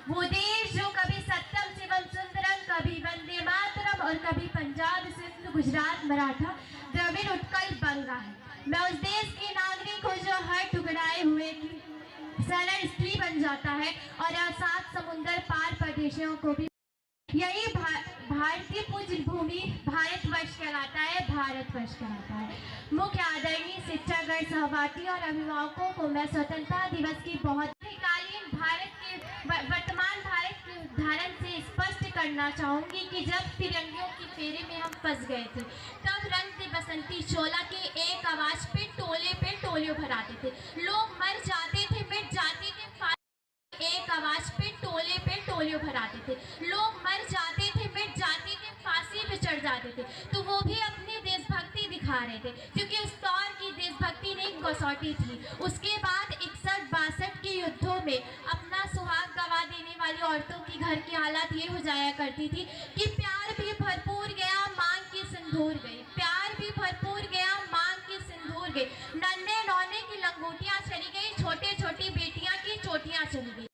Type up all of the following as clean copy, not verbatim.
वो देश जो कभी सत्यम शिवम सुंदरम, कभी वंदे मातरम और कभी पंजाब सिंध गुजरात मराठा द्रविड़ उत्कल बंगा है। मैं उस देश के नागरिक हूँ जो हर टुकड़ाए हुए की सरल स्त्री बन जाता है और सात समुंदर पार परदेशियों को भी। यही भारतीय पूज्य भूमि भारतवर्ष कहलाता है, भारतवर्ष कहलाता है। मुख्य आदरणीय शिक्षागण सहपाठी और अभिभावकों को मैं स्वतंत्रता दिवस की बहुत कालीन भारत के वर्तमान भारत के उदाहरण से स्पष्ट करना चाहूंगी कि जब तिरंगियों की फेरे में हम फंस गए थे तब रंग दे बसंती चोला के एक आवाज पे टोले भराते थे। लोग मर जाते थे, मिट जाते थे, एक आवाज पे टोले भराते थे। लोग मर जाते थे, मिट जाते थे, फांसी पे चढ़ जाते थे। तो वो भी अपनी देशभक्ति दिखा रहे थे क्योंकि उस दौर की देशभक्ति ने कसौटी थी। उसके बाद 61-62 के युद्धों में अपना सुहाग गवा देने वाली औरतों की घर की हालत ये हो जाया करती थी कि प्यार भी भरपूर गया, मांग की सिंदूर गई। प्यार भी भरपूर गया, मांग की सिंदूर गई। नन्हे नौने की लंगोटियां चली गई, छोटी छोटी बेटियां की चोटियां चली गई।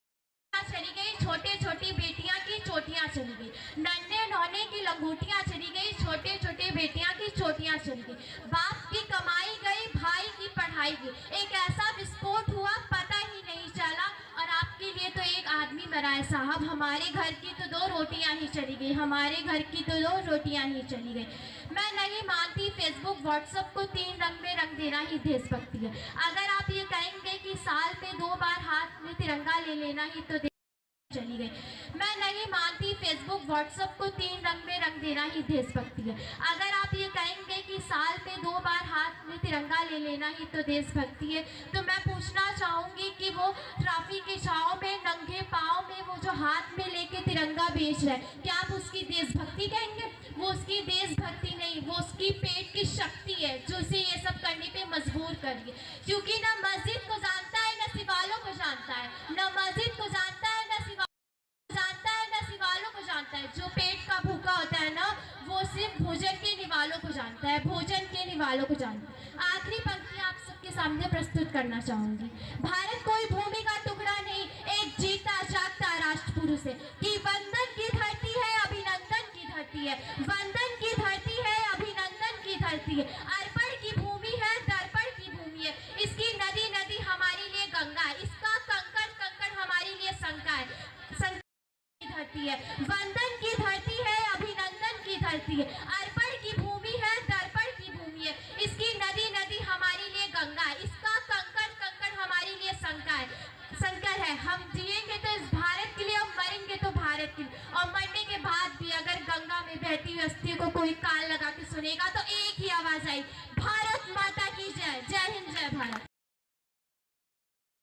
छोटी छोटी बेटियां की चोटियां चली गई। नन्हे नौने की लंगोटियां चली गई, छोटे छोटे बेटियां की चोटियां चली गई। बाप की कमाई गई, भाई की पढ़ाई गई। एक ऐसा विस्फोट हुआ पता ही नहीं चला और आपके लिए तो एक आदमी मरा है साहब। हमारे घर की तो 2 रोटियां ही चली गई, हमारे घर की तो 2 रोटियां ही चली गई। मैं नहीं मानती फेसबुक व्हाट्सएप को 3 रंग में रंग देना ही देशभक्ति है। अगर आप ये कहेंगे कि साल में 2 बार हाथ में तिरंगा ले लेना ही तो चली गई। मैं नहीं मानती फेसबुक व्हाट्सएप को 3 रंग में रंग देना ही देशभक्ति है। अगर आप ये कहेंगे कि साल में 2 बार हाथ में तिरंगा ले लेना ही तो देशभक्ति है, तो मैं पूछना चाहूंगी कि वो ट्रैफिक की छांव में नंगे पाँव में वो जो हाथ में लेके तिरंगा बेच रहा है, क्या आप उसकी देशभक्ति कहेंगे? वो उसकी देशभक्ति नहीं, वो उसकी पेट की शक्ति है जो उसे ये सब करने पे मजबूर कर रही है। क्योंकि ना मस्जिद को जानता है, ना सिवालों को जानता है, ना मस्जिद को जानता है, ना सिवालों को जानता है। जो पेट का भूखा होता है ना, वो सिर्फ भोजन के निवालों को जानता है, भोजन के निवालों को जानता है। आखिरी पंक्ति आप सबके सामने प्रस्तुत करना चाहूंगी। भारत कोई भूमि का टुकड़ा नहीं, एक जीता जागता राष्ट्र पुरुष है कि वंदन की धरती है, अभिनंदन की धरती है। वंदन की धरती है, अभिनंदन की धरती है। अर्पण की भूमि है, दर्पण की भूमि है। इसकी नदी नदी हमारे लिए गंगा है, इसका कंकड़ कंकड़ हमारे लिए शंका है। धरती है, वंदन की धरती है, अभिनंदन की धरती है। अर्पण की भूमि है, दर्पण की भूमि है। इसकी नदी नदी हमारे लिए गंगा है, इसका कंकड़ कंकड़ हमारे लिए संकर है। हम जिएंगे तो इस भारत के लिए, हम मरेंगे तो भारत के लिए। और मरने के बाद भी अगर गंगा में बहती हुई अस्थि को कोई कान लगा के सुनेगा तो एक ही आवाज आई, भारत माता की